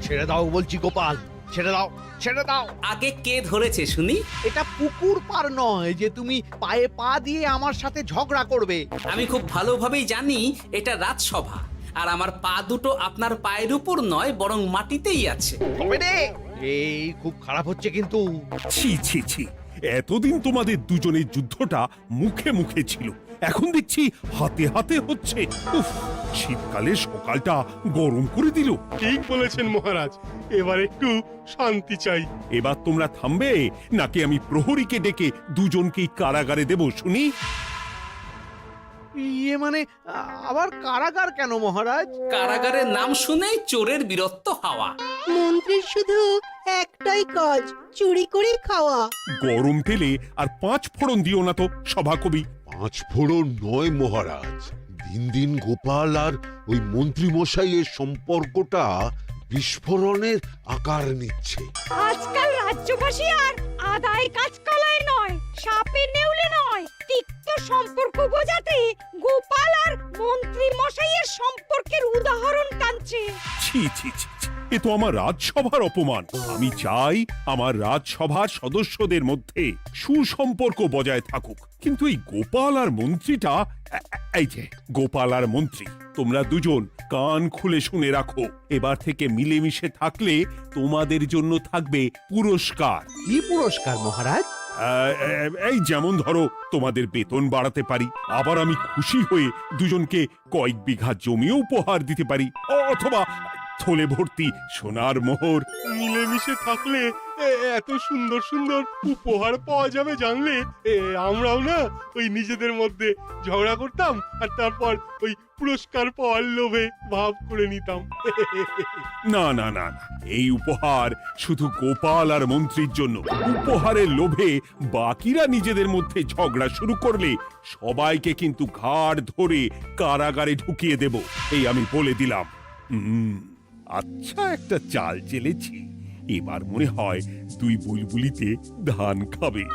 ছেড়ে দাও বলছি গোপাল, ছেড়ে দাও, ছেড়ে দাও। আগে কে ধরেছে শুনি? এটা পুকুর পার নয় যে তুমি পায়ে পা দিয়ে আমার সাথে ঝগড়া করবে। আমি খুব ভালোভাবেই জানি এটা রাজসভা, আর আমার পা দুটো আপনার পায়ের উপর নয় বরং মাটিতেই আছে। তবে রে, এই খুব খারাপ হচ্ছে কিন্তু। ছি ছি ছি, এতদিন তোমাদের দুজনের যুদ্ধটা মুখে মুখে ছিল, এখন দেখছি হাতে হাতে হচ্ছে। উফ, শীতকালে সকালটা গরম করে দিল। ঠিক বলেছেন মহারাজ, এবার একটু শান্তি চাই। এবার তোমরা থামবে নাকি আমি প্রহরীকে ডেকে দুজনকেই কারাগারে দেব শুনি? ইয়ে মানে আবার কারাগার কেন মহারাজ? কারাগারের নাম শুনেই চোরের বীরত্ব হাওয়া। মন্ত্রীর শুধু একটাই কাজ, চুরি করে খাওয়া। গরম তেলে আর 5 ফোড়ন দিও না তো সভাকবি। 5 ফোড়ন নয় মহারাজ, দিন দিন গোপাল আর ওই মন্ত্রী মশাইয়ের সম্পর্কটা বিস্ফোরণের আকার নিচ্ছে। আজকাল রাজ্যবাসী আর আদায় কাজকলায় নয়, সাপে নেউলে নয়, তিক্ত সম্পর্ক বোঝাতে গোপাল আর মন্ত্রী মশাইয়ের সম্পর্কের উদাহরণ টানছে। ছি ছি ছি ছি, এ তো আমার রাজসভার অপমান। আমি চাই আমার রাজসভার সদস্যদের মধ্যে সুসম্পর্ক বজায় থাকুক, কিন্তু এই গোপাল আর মন্ত্রীটা, এই যে গোপাল আর মন্ত্রী, তোমরা দুজন কান খুলে শুনে রাখো, এবার থেকে মিলেমিশে থাকলে তোমাদের জন্য থাকবে পুরস্কার। কি পুরস্কার মহারাজ? এই যেমন ধরো, তোমাদের বেতন বাড়াতে পারি, আবার আমি খুশি হয়ে দুজনকে কয়েক বিঘা জমিও উপহার দিতে পারি, অথবা থলে ভর্তি সোনার মোহর। মিলেমিশে থাকলে এত সুন্দর সুন্দর উপহার পাওয়া যাবে জানলে আমরাও না ওই নিজেদের মধ্যে ঝগড়া করতাম আর তারপর ওই পুরস্কার পাওয়ার লোভে ভাব করে নিতাম। না না না না, এই উপহার শুধু গোপাল আর মন্ত্রীর জন্য। উপহারের লোভে বাকিরা নিজেদের মধ্যে ঝগড়া শুরু করলে সবাইকে কিন্তু ঘাড় ধরে কারাগারে ঢুকিয়ে দেব, এই আমি বলে দিলাম। আচ্ছা, একটা চাল চেলেছি, এবার মনে হয় দুই বুলবুলিতে ধান খাবে।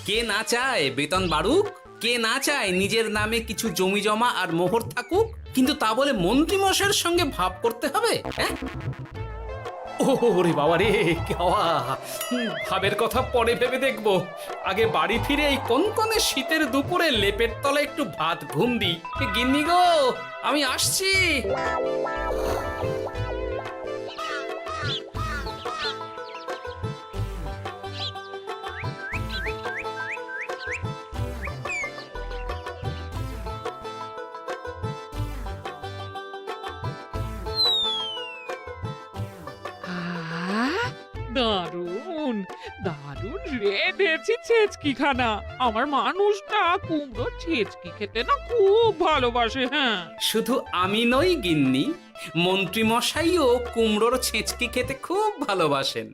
কে না চায় বেতন বাড়ুক? কে না চায় নিজের নামে কিছু জমি জমা আর মোহর থাকুক? কিন্তু তা বলে মন্ত্রী মশাইয়ের সঙ্গে ভাব করতে হবে? হ্যাঁ, ওরে বাবা রে, কেওয়া ভাবের কথা পরে ভেবে দেখবো। আগে বাড়ি ফিরে এই কনকনে শীতের দুপুরে লেপের তলায় একটু ভাত ঘুম দি। গিন্নি গো, আমি আসছি। দারুণ দারুণ রেঁধেছি ছেচকি খানা। আমার মানুষটা কুমড়ো ছেচকি খেতে না খুব ভালোবাসে। হ্যাঁ, শুধু আমি নই গিন্নি, মন্ত্রী মশাইও কুমড়োর ছেঁচকি খেতে খুব ভালোবাসেন।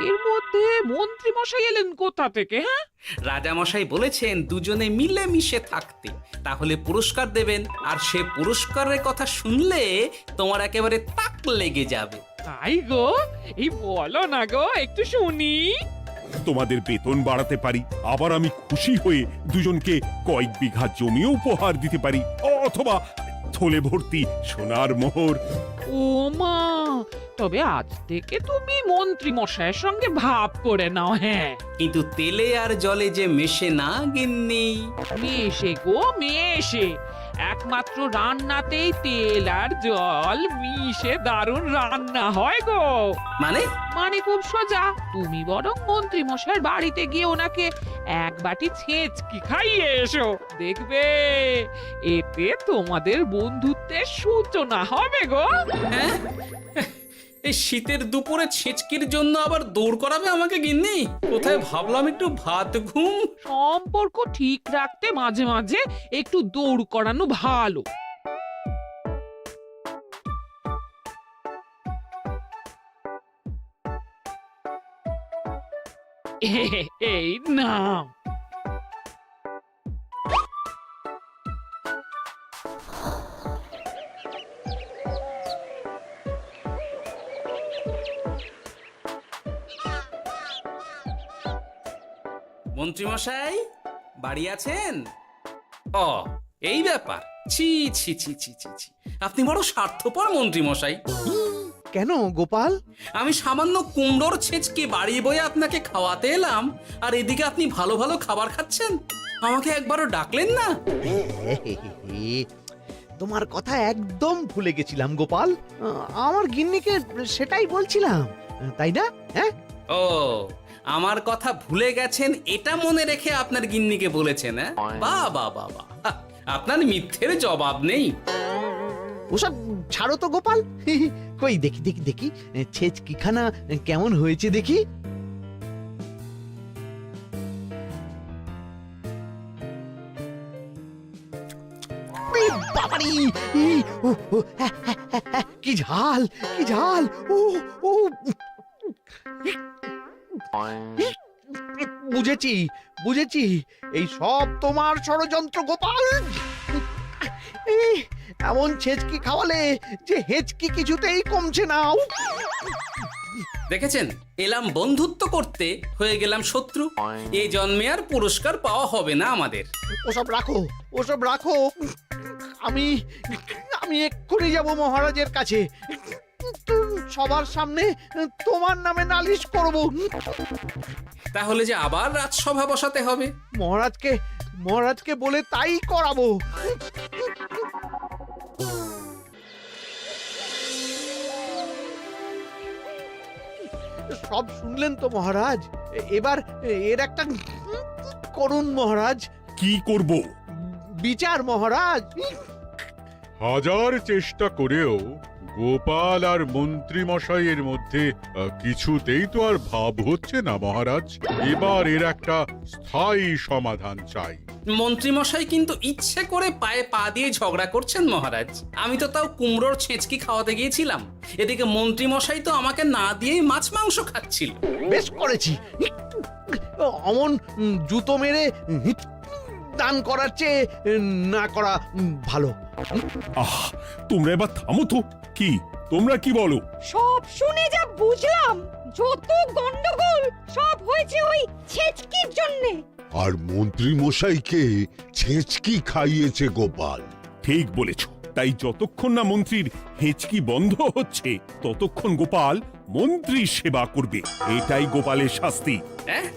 এর মধ্যে মন্ত্রী মশাই এলেন কোথা থেকে? হ্যাঁ, রাজা মশাই বলেছেন দুজনে মিলে মিশে থাকতে, তাহলে পুরস্কার দেবেন, আর সে পুরস্কারের কথা শুনলে তোমার একেবারে তাক লেগে যাবে। তাই গো, এই বলো না গো, একটু শুনি। তোমাদের বেতন বাড়াতে পারি, আবার আমি খুশি হয়ে দুজনকে কয়েক বিঘা জমিও উপহার দিতে পারি, অথবা থলে ভর্তি সোনার মোহর। ও মা, তবে আজ থেকে তুমি মন্ত্রী মশাইয়ের সঙ্গে ভাব করে নাও। হ্যাঁ, কিন্তু তেলে আর জলে যে মেশে না গিন্নি। মেশে গো মেশে, একমাত্র রান্নাতেই তেল আর জল মিশে দারুণ রান্না হয় গো। মানে? মানে খুব সোজা, তুমি বরং মন্ত্রী মশাইয়ের বাড়িতে গিয়ে ওনাকে এক বাটি ছেঁচকি খাইয়ে এসো, দেখবে এতে তোমাদের বন্ধুত্বের সূচনা হবে গো। হ্যাঁ, এই শীতের দুপুরে ছেঁচকির জন্য আবার দৌড় করাবে আমাকে গিন্নি? কোথায় ভাবলাম একটু ভাত ঘুম। সম্পর্ক ঠিক রাখতে মাঝে মাঝে একটু দৌড় করানো ভালো। এই নাও। মন্ত্রীমশাই বাড়ি আছেন? ও এই ব্যাপার, ছি ছি ছি ছি ছি ছি, আপনি বড় স্বার্থপর মন্ত্রীমশাই। কেন গোপাল? আমি সামান্য কুমড়োর ছেঁচকে বাড়ি বয়ে আপনাকে খাওয়াতে এলাম, আর এদিকে আপনি ভালো ভালো খাবার খাচ্ছেন, আমাকে একবারও ডাকলেন না। তোমার কথা একদম ভুলে গেছিলাম গোপাল। আমার গিন্নিকে সেটাই বলছিলাম, তাই না? হ্যাঁ, ও আমার কথা ভুলে গেছেন এটা মনে রেখে আপনার গিন্নিকে বলেছেন? হ্যাঁ, বাহ বাহ বাহ বাহ, আপনার মিথ্যের জবাব নেই। ওসব ছাড়ো তো গোপাল। কই দেখি দেখি দেখি ছেচকিখানা কেমন হয়েছে দেখি। বাবারি, কি ঝাল, কি ঝাল! ও ও, বুঝেছি বুঝেছি, এই সব তোমার ষড়যন্ত্র গোপাল। এমন ছেচকি খাওয়ালে যে হেঁচকি কিছুতেই কমছে না। দেখেছেন, এলাম বন্ধুত্ব করতে, হয়ে গেলাম শত্রু। এই জন্মে আর পুরস্কার পাওয়া হবে না আমাদের। ওসব রাখো, ওসব রাখো। আমি আমি এক্ষুনি যাব মহারাজের কাছে, সবার সামনে তোমার নামে নালিশ করব। তাহলে যে আবার রাজসভা বসাতে হবে। মহারাজকে বলে তাই করাবো। সব শুনলেন তো মহারাজ, এবার এর একটা করুন মহারাজ। কি করব? বিচার মহারাজ। হাজার চেষ্টা করেও গোপাল আর মন্ত্রী মশাইয়ের মধ্যে কিছুতেই তো আর ভাব হচ্ছে না মহারাজ। এবার এর একটা স্থায়ী সমাধান চাই। মন্ত্রীমশাই কিন্তু ইচ্ছে করে পায়ে পা দিয়ে ঝগড়া করছেন মহারাজ। আমি তো তাও কুমড়োর ছেঁচকি খাওয়াতে গিয়েছিলাম, এদিকে মন্ত্রীমশাই তো আমাকে না দিয়েই মাছ মাংস খাচ্ছিল। বেশ করেছি, অমন জুতো মেরে দান করার চেয়ে না করা ভালো। আহ, তোমরা এবার থামো তো। কি তোমরা কি বলো? সব শুনে যা বুঝলাম, যত গন্ডগোল সব হয়েছে ওই ছেচকির জন্যে। আর মন্ত্রী মশাইকে ছেঁচকি খাইয়েছে গোপাল। ঠিক বলেছ। তাই যতক্ষণ না মন্ত্রীর হেঁচকি বন্ধ হচ্ছে ততক্ষণ গোপাল মন্ত্রীর সেবা করবে। এটাই গোপালের শাস্তি। হ্যাঁ,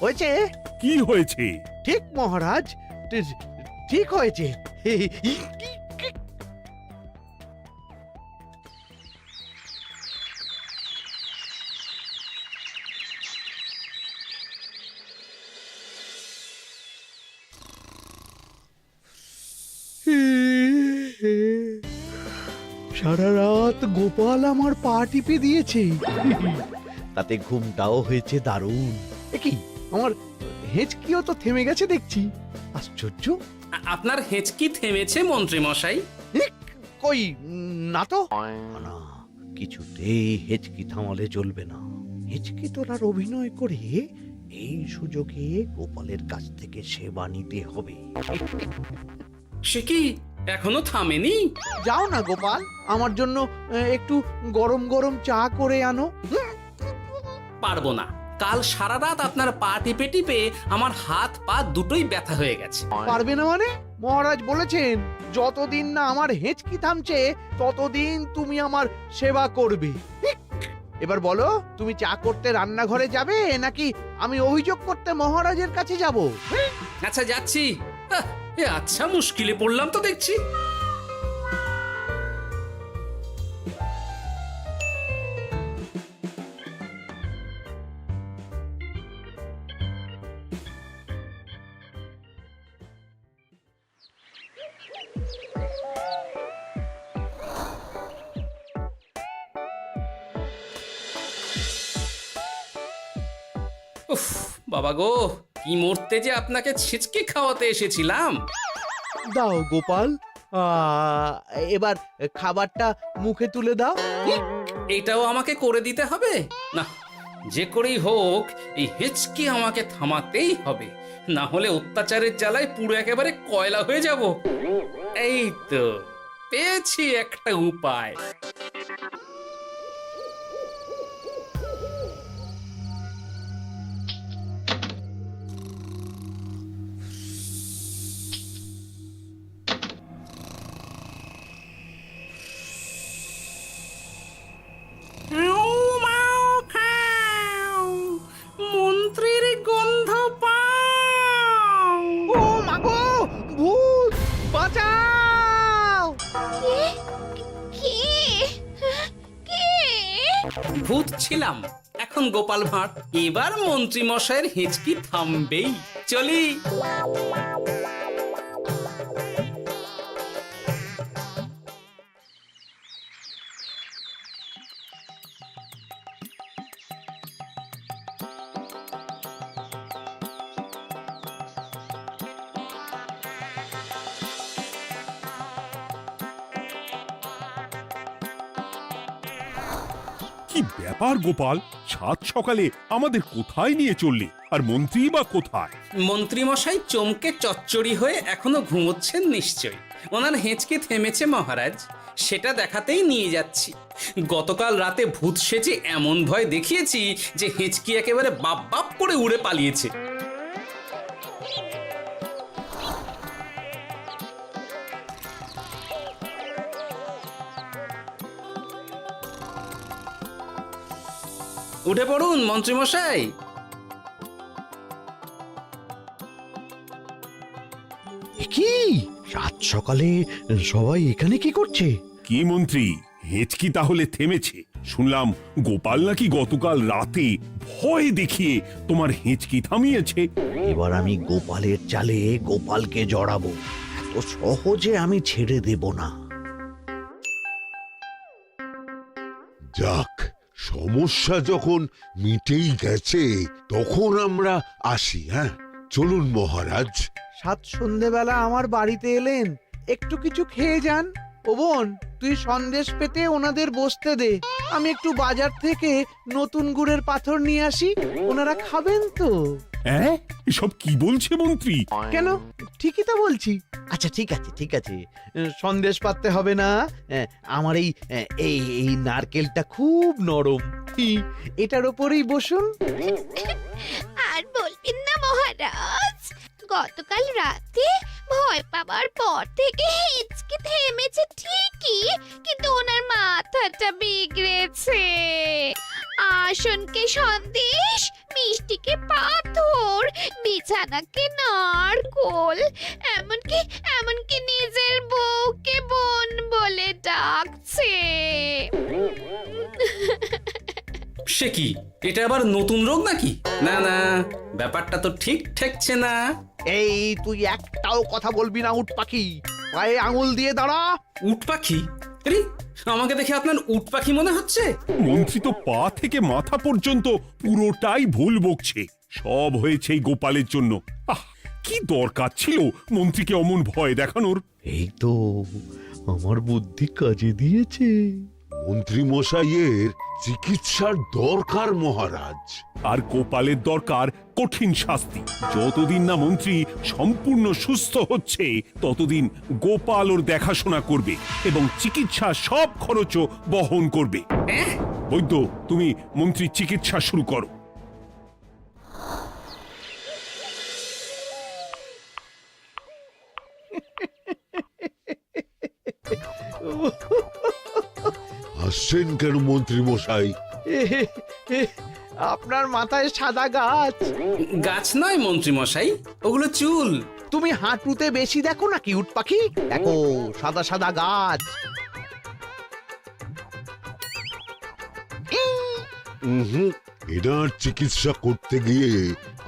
হয়েছে? কি হয়েছে? ঠিক মহারাজ, ঠিক হয়েছে। সারা রাত গোপাল আমার পা টিপে দিয়েছে, তাতে ঘুমটাও হয়েছে দারুণ। কি আমার হেঁচকিও তো থেমে গেছে দেখছি, আশ্চর্য। আপনার হেঁচকি থেমেছে মন্ত্রীমশাই? কই না তো। না, কিছুতেই হেঁচকি থামালে চলবে না। হেঁচকি তোলার অভিনয় করে এই সুযোগে গোপালের কাছ থেকে সেবা নিতে হবে। সে কি এখনো থামেনি? যাও না গোপাল, আমার জন্য একটু গরম গরম চা করে আনো। পারবো না, কাল সারা রাত আপনার পা টিপে টিপে আমার হাত পা দুটোই ব্যথা হয়ে গেছে। পারবে না মানে? মহারাজ বলেছেন যতদিন না আমার হেঁচকি থামছে ততদিন তুমি আমার সেবা করবে। এবার বলো, তুমি চা করতে রান্নাঘরে যাবে নাকি আমি অভিযোগ করতে মহারাজের কাছে যাব? আচ্ছা যাচ্ছি। আচ্ছা, মুশকিলে পড়লাম তো দেখছি। উফ বাবা গো, কি মরতে যে আপনাকে ছিচকে খাওয়াতে এসেছিলাম। দাও গোপাল, এবার খাবারটা মুখে তুলে দাও। এটাও আমাকে করে দিতে হবে? না, যে করেই হোক এই হেঁচকি আমাকে থামাতেই হবে, না হলে অত্যাচারের জ্বালায় পুরো একেবারে কয়লা হয়ে যাব। এই তো পেয়েছি একটা উপায়। ভূত ছিলাম, এখন গোপাল ভাঁড়। এবার মন্ত্রী মশাইয়ের হেঁচকি থামবেই। চলি। কি ব্যাপার গোপাল, সাত সকালে আমাদের কোথায় নিয়ে চললে? আর মন্ত্রী বা কোথায়? মন্ত্রী মশাই চমকে চচ্চড়ি হয়ে এখনো ঘুমোচ্ছেন নিশ্চয়ই। ওনার হেঁচকি থেমেছে মহারাজ, সেটা দেখাতেই নিয়ে যাচ্ছি। গতকাল রাতে ভূত সেজে এমন ভয় দেখিয়েছি যে হেঁচকি একেবারে বাপ বাপ করে উড়ে পালিয়েছে। উঠে পড়ুন মন্ত্রী মশাই। কি রাত সকালে সবাই এখানে কি করছে? কি মন্ত্রী, হেঁচকি তাহলে থেমেছে? শুনলাম গোপাল নাকি গতকাল রাতে ভয় দেখিয়ে তোমার হেঁচকি থামিয়েছে। এবার আমি গোপালের চালে গোপালকে জড়াবো, এত সহজে আমি ছেড়ে দেব না। যাক, সমস্যা যখন মিটেই গেছে তখন আমরা আসি। হ্যাঁ, চলুন মহারাজ। সাত সন্ধেবেলা আমার বাড়িতে এলেন, একটু কিছু খেয়ে যান। ও বোন, তুই সন্দেশ পেতে ওনাদের বসতে দে, আমি একটু বাজার থেকে নতুন গুড়ের পাথর নিয়ে আসি, ওনারা খাবেন তো। হ্যাঁ, এসব কি বলছে মন্ত্রী? কেন, ঠিকই তো বলছি। আচ্ছা ঠিক আছে ঠিক আছে, সন্দেশ পাততে হবে না। আমার এই এই এই নারকেলটা খুব নরম, এটার ওপরেই বসুন। আর বলবেন না মহারাজ, গতকাল রাতে ভয় পাবার পর থেকে হেঁচকি থেমেছে ঠিকই, কিন্তু ওনার মাথাটা বিগড়েছে। আসনকে সন্দেশ, মিষ্টিকে পাথর, বিছানাকে নারকোল, এমনকি এমনকি নিজের বউকে বোন বলে ডাকছে। সে কি, এটা আবার নতুন রোগ নাকি? না না, ব্যাপারটা তো ঠিক ঠেকছে না। এই তুই একটাও কথা বলবি না উট পাখি, পায়ে আঙুল দিয়ে দাঁড়া। উট পাখি? আরে, আমাকে দেখে আপনার উট পাখি মনে হচ্ছে? মন্ত্রী তো পা থেকে মাথা পর্যন্ত পুরোটাই ভুল বকছে। সব হয়েছে এই গোপালের জন্য। আহ, কি দরকার ছিল মন্ত্রীকে অমন ভয় দেখানোর? এই তো আমার বুদ্ধি কাজে দিয়েছে। মন্ত্রী মশাইয়ের চিকিৎসার দরকার মহারাজ। আর গোপালের দরকার কঠিন শাস্তি। যতদিন না মন্ত্রী সম্পূর্ণ সুস্থ হচ্ছে ততদিন গোপাল ওর দেখাশোনা করবে এবং চিকিৎসা সব খরচও বহন করবে। বৈদ্য, তুমি মন্ত্রীর চিকিৎসা শুরু করো। হাসছেন কেন মন্ত্রী মশাই? আপনার মাথায় সাদা গাছ। গাছ নয় মন্ত্রী মশাই, ওগুলো চুল। তুমি হাঁটুতে বেশি দেখো নাকি উট পাখি? দেখো সাদা সাদা গাছ। এনার চিকিৎসা করতে গিয়ে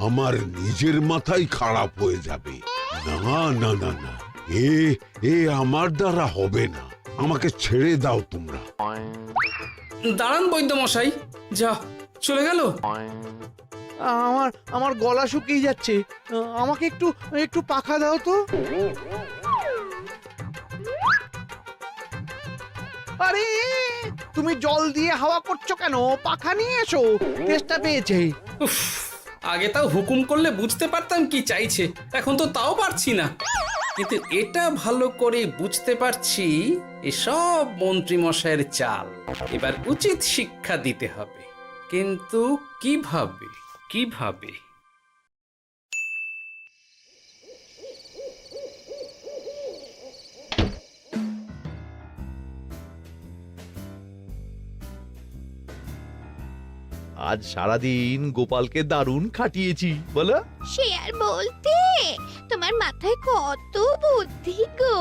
আমার নিজের মাথাই খারাপ হয়ে যাবে। না না না না, এ আমার দ্বারা হবে না। আমাকে ছেড়ে দাও তোমরা। দাঁড়ান বৈদ্য মশাই, যা চলে গেল। আমার আমার গলা শুকিয়ে যাচ্ছে, আমাকে একটু একটু পাখা দাও তো। আরে তুমি জল দিয়ে হাওয়া করছো কেন? পাখা নিয়ে এসো, তেষ্টা পেয়েছে। উফ, আগে তাও হুকুম করলে বুঝতে পারতাম কি চাইছে, এখন তো তাও পারছি না। কিন্তু এটা ভালো করে বুঝতে পারছি এসব মন্ত্রী মশাইয়ের চাল। এবার উচিত শিক্ষা দিতে হবে, কিন্তু কিভাবে কিভাবে? আজ সারাদিন গোপালকে দারুণ খাটিয়েছি বলো। সে আর বলতে, তোমার মাথায় কত বুদ্ধি গো।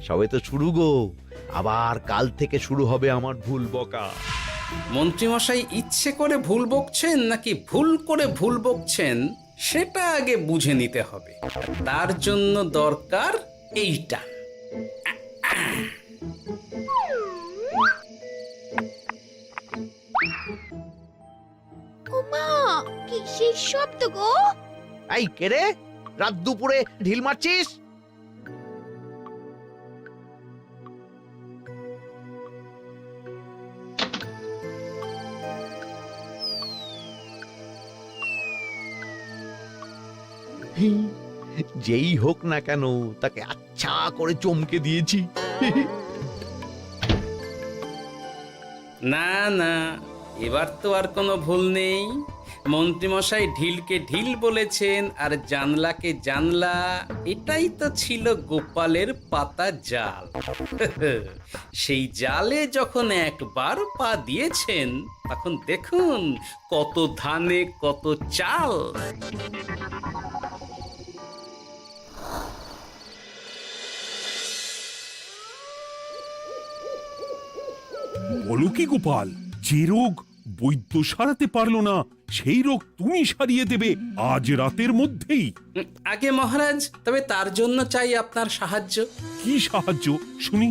সবে তো শুরু গো, আবার কাল থেকে শুরু হবে আমার ভুল বকা। মন্ত্রীমশাই ইচ্ছে করে ভুল বকছেন নাকি ভুল করে ভুল বকছেন সেটা আগে বুঝে নিতে হবে। আর তার জন্য দরকার এইটা। ওমা কিসের শব্দ গো? এই কে রে, রাত দুপুরে ঢিল মারছিস? যেই হোক না কেন তাকে আচ্ছা করে চমকে দিয়েছি। না না, এবার তো আর কোনো ভুল নেই। মন্ত্রীমশাই ঢিলকে ঢিল বলেছেন আর জানলাকে জানলা, এটাই তো ছিল গোপালের পাতা জাল। সেই জালে যখন একবার পা দিয়েছেন তখন দেখুন কত ধানে কত চাল। বলো কি গোপাল, যে রোগ বৈদ্য সারাতে পারলো না সেই রোগ তুমি সারিয়ে দেবে আজ রাতের মধ্যেই? আগে মহারাজ, তবে তার জন্য চাই আপনার সাহায্য। কি সাহায্য শুনি?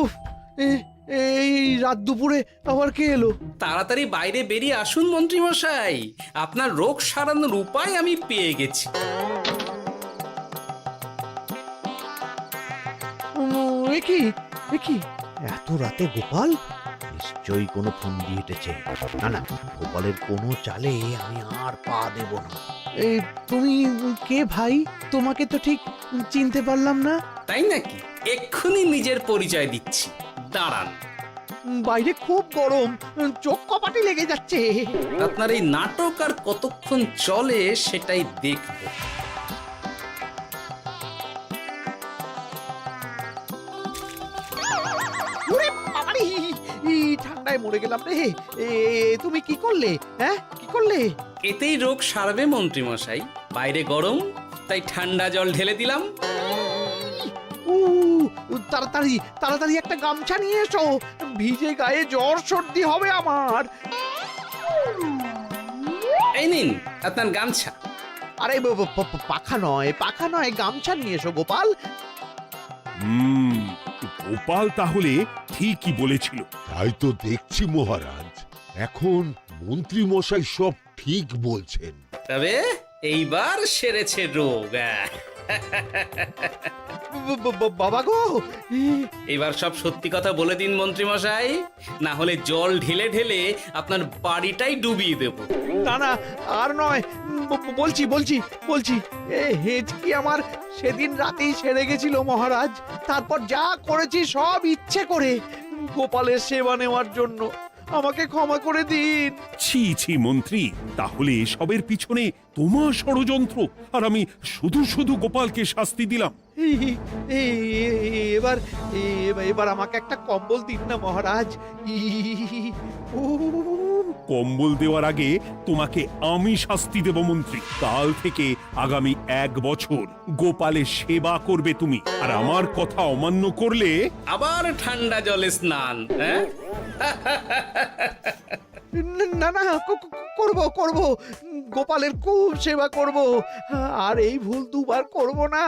উফ, এই রাত দুপুরে আবার কে এলো? তাড়াতাড়ি বাইরে বেরিয়ে আসুন মন্ত্রীমশাই, আপনার রোগ সারানোর উপায় আমি পেয়ে গেছি। এ কি এত রাতে গোপাল? নিশ্চয়ই কোনো ফোন দিয়ে হেঁটেছে। না না, গোপালের কোনো চালে আমি আর পা দেব না। এই তুমি কে ভাই? তোমাকে তো ঠিক চিনতে পারলাম না। তাই নাকি? এক্ষুনি নিজের পরিচয় দিচ্ছি, দাঁড়ান। বাইরে খুব গরম, চোখ কপাটি লেগে যাচ্ছে। আপনার এই নাটক আর কতক্ষণ চলে সেটাই দেখব। ওরে বাবারে, এই ঠান্ডায় মরে গেলাম রে। তুমি কি করলে? হ্যাঁ, কি করলে? এতেই রোগ সারবে মন্ত্রীমশাই। বাইরে গরম, তাই ঠান্ডা জল ঢেলে দিলাম। তাড়াতাড়ি তাড়াতাড়ি একটা গামছা নিয়ে এসো, ভিজে গায়ে জ্বর সর্দি হবে আমার। এই নিন আপনার গামছা। আরে পাখা নয়, পাখা নয়, গামছা নিয়ে এসো গোপাল। গোপাল তাহলে ঠিকই বলেছিল। তাই তো দেখছি মহারাজ, এখন মন্ত্রী মশাই সব ঠিক বলছেন। তবে এইবার সেরেছে রোগ। বাবা গো, এবার সব সত্যি কথা বলে দিন মন্ত্রীমশাই, না হলে জল ঢেলে ঢেলে আপনার বাড়িটাই ডুবিয়ে দেব। না না, আর নয়, বলছি বলছি বলছি, হেঁচকি আমার সেদিন রাতেই সেরে গেছিল মহারাজ। তারপর যা করেছি সব ইচ্ছে করে, গোপালের সেবা নেওয়ার জন্য। আমাকে ক্ষমা করে দিন। ছি ছি মন্ত্রী, তাহলে এসবের পিছনে তোমার ষড়যন্ত্র, আর আমি শুধু শুধু গোপালকে শাস্তি দিলাম। এবার এবার আমাকে একটা কম্বল দিন না মহারাজ। কম্বল দেওয়ার আগে তোমাকে আমি শাস্তি দেব মন্ত্রী। কাল থেকে আগামী 1 বছর গোপালের সেবা করবে তুমি, আর আমার কথা অমান্য করলে আবার ঠান্ডা জলে স্নান। হ্যাঁ, না না, করব করব, গোপালের খুব সেবা করব, আর এই ভুল দুবার করব না।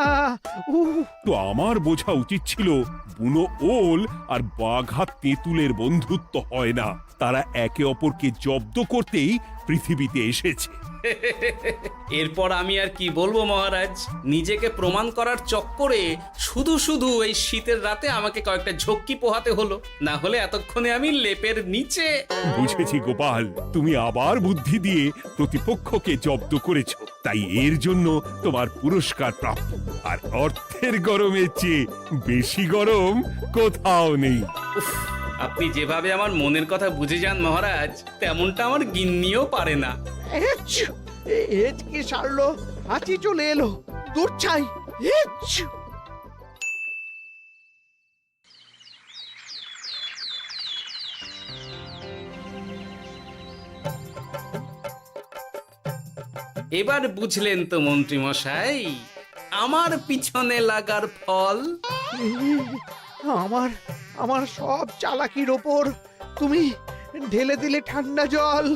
তো আমার বোঝা উচিত ছিল বুনো ওল আর বাঘা তেঁতুলের বন্ধুত্ব হয় না, তারা একে অপরকে জব্দ করতেই পৃথিবীতে এসেছে। এরপর আমি আর কি বলবো মহারাজ, নিজেকে প্রমাণ করার চক্করে শুধু শুধু এই শীতের রাতে আমাকে কয়েকটা ঝক্কি পোহাতে হলো, না হলে এতক্ষণে আমি লেপের নিচে। বুঝেছি গোপাল, তুমি আবার বুদ্ধি দিয়ে প্রতিপক্ষকে জব্দ করেছো, তাই এর জন্য তোমার পুরস্কার প্রাপ্ত। আর অর্থের গরমের চেয়ে বেশি গরম কোথাও নেই। উফ, আপনি যেভাবে আমার মনের কথা বুঝে যান মহারাজ, তেমনটা আমার গিন্নিও পারে না। হেঁচকি সারলো, হাঁচি চলে এলো, দূর চাই। এবার বুঝলেন তো মন্ত্রী মশাই আমার পিছনে লাগার ফল। আমার আমার সব চালাকির ওপর তুমি ঢেলে দিলে ঠান্ডা জল।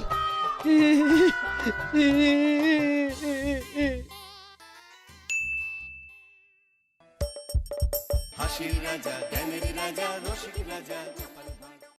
হাসির রাজা জ্ঞানের রাজা রসিক রাজা